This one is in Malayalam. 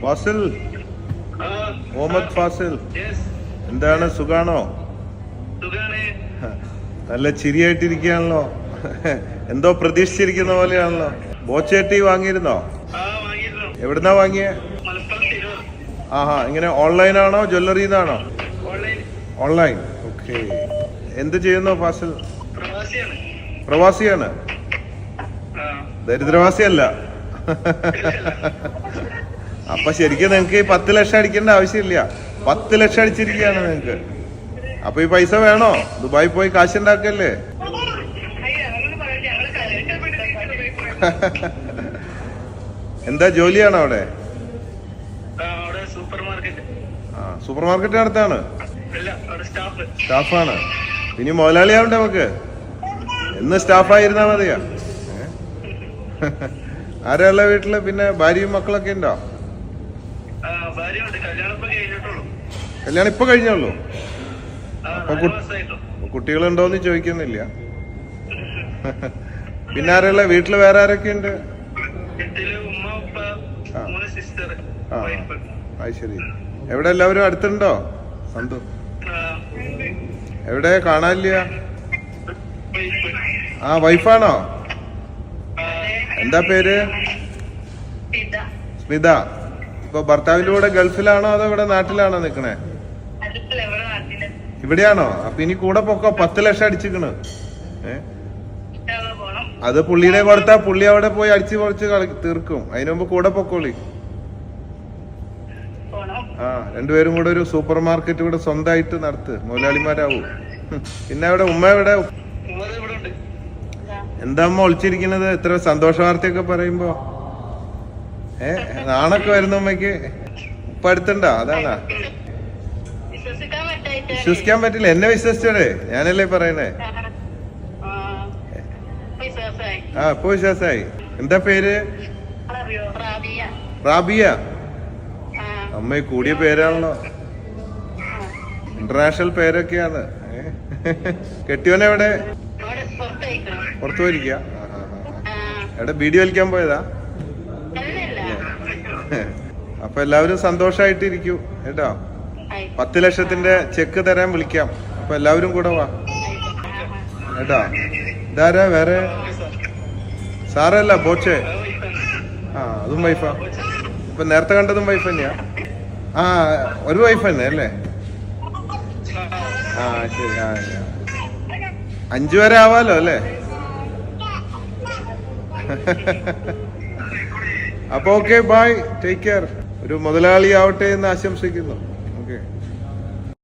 ഫാസിൽ, മുഹമ്മദ് ഫാസിൽ, എന്താണ് സുഖാണോ? നല്ല ചിരിയായിട്ടിരിക്കുകയാണല്ലോ. എന്തോ പ്രതീക്ഷിച്ചിരിക്കുന്ന പോലെയാണല്ലോ. ബോച്ചേട്ടി വാങ്ങിയിരുന്നോ? എവിടുന്നാ വാങ്ങിയേ? ആഹാ, ഇങ്ങനെ ഓൺലൈനാണോ ജ്വല്ലറിന്നാണോ? ഓൺലൈൻ. ഓക്കെ. എന്ത് ചെയ്യുന്നു ഫാസിൽ? പ്രവാസിയാണ്. ദരിദ്രവാസിയല്ല. അപ്പൊ ശരിക്കും നിങ്ങക്ക് 10 ലക്ഷം അടിക്കേണ്ട ആവശ്യമില്ല. 10 ലക്ഷം അടിച്ചിരിക്കുകയാണ് നിങ്ങക്ക്. അപ്പൊ ഈ പൈസ വേണോ? ദുബായി പോയി കാശുണ്ടാക്കല്ലേ? എന്താ ജോലിയാണോ അവിടെ? സൂപ്പർ മാർക്കറ്റ് അടുത്താണ്. സ്റ്റാഫാണ്. ഇനി മുതലാളിയാവണ്ടേ നമുക്ക്? എന്ന് സ്റ്റാഫായിരുന്നാ മതിയാ. ആരാള്ള വീട്ടില്? പിന്നെ ഭാര്യയും മക്കളൊക്കെ ഉണ്ടോ? കല്യാണം ഇപ്പൊ കഴിഞ്ഞോളൂ. അപ്പൊ കുട്ടികളുണ്ടോന്ന് ചോദിക്കുന്നില്ല. പിന്നെ ആരല്ല വീട്ടില്? വേറെ ആരൊക്കെ ഉണ്ട്? അത് ശരി. എവിടെ എല്ലാവരും അടുത്തുണ്ടോ? സന്തു എവിടെ? കാണാനില്ല. ആ, വൈഫാണോ? എന്താ പേര്? സ്മിത. ഇപ്പൊ ഭർത്താവിന്റെ കൂടെ ഗൾഫിലാണോ അതോ ഇവിടെ നാട്ടിലാണോ നിക്കണേ? ഇവിടെയാണോ? അപ്പൊ ഇനി കൂടെ പൊക്കോ. 10 ലക്ഷം അടിച്ചിക്കണ്. അത് പുള്ളിയുടെ കൊടുത്താ പുള്ളി അവിടെ പോയി അടിച്ചു പൊളിച്ച് തീർക്കും. അതിനു മുമ്പ് കൂടെ പൊക്കോളി. ആ, രണ്ടുപേരും കൂടെ ഒരു സൂപ്പർ മാർക്കറ്റ് കൂടെ സ്വന്തമായിട്ട് നടത്ത്. മുതലാളിമാരാവൂ. പിന്നെ അവിടെ ഉമ്മ എവിടെ? എന്താ അമ്മ ഒളിച്ചിരിക്കുന്നത്? ഇത്ര സന്തോഷ വാർത്തയൊക്കെ പറയുമ്പോ നാണൊക്കെ വരുന്ന അമ്മയ്ക്ക്. ഉപ്പ അടുത്തുണ്ടോ? അതാണാ വിശ്വസിക്കാൻ പറ്റില്ല. എന്നെ വിശ്വസിച്ചോടെ? ഞാനല്ലേ പറയണേ. ആ, ഇപ്പൊ വിശ്വാസായി. എന്താ പേര്? റാബിയ. അമ്മ കൂടിയ പേരാണല്ലോ. ഇന്റർനാഷണൽ പേരൊക്കെയാണ്. കെട്ടിയോനെവിടെ? പുറത്തു പോയിരിക്ക. എവിടെ? വീഡിയോ വലിക്കാൻ പോയതാ? അപ്പൊ എല്ലാവരും സന്തോഷായിട്ടിരിക്കൂ കേട്ടോ. 10 ലക്ഷത്തിന്റെ ചെക്ക് തരാൻ വിളിക്കാം. അപ്പൊ എല്ലാവരും കൂടെ വാ കേട്ടോ. ഇതാരാ? വേറെ സാറല്ല, ബോച്ചെ. ആ, അതും വൈഫാ. ഇപ്പൊ നേരത്തെ കണ്ടതും വൈഫ് തന്നെയാ? ആ, ഒരു വൈഫ് തന്നെ അല്ലേ? ആ, ശരി. ആ, 5 വരെ ആവാലോ അല്ലേ? അപ്പൊ ഓക്കെ, ബൈ, ടേക്ക് കെയർ. ഒരു മുതലാളി ആവട്ടെ എന്ന് ആശംസിക്കുന്നു. ഓക്കെ.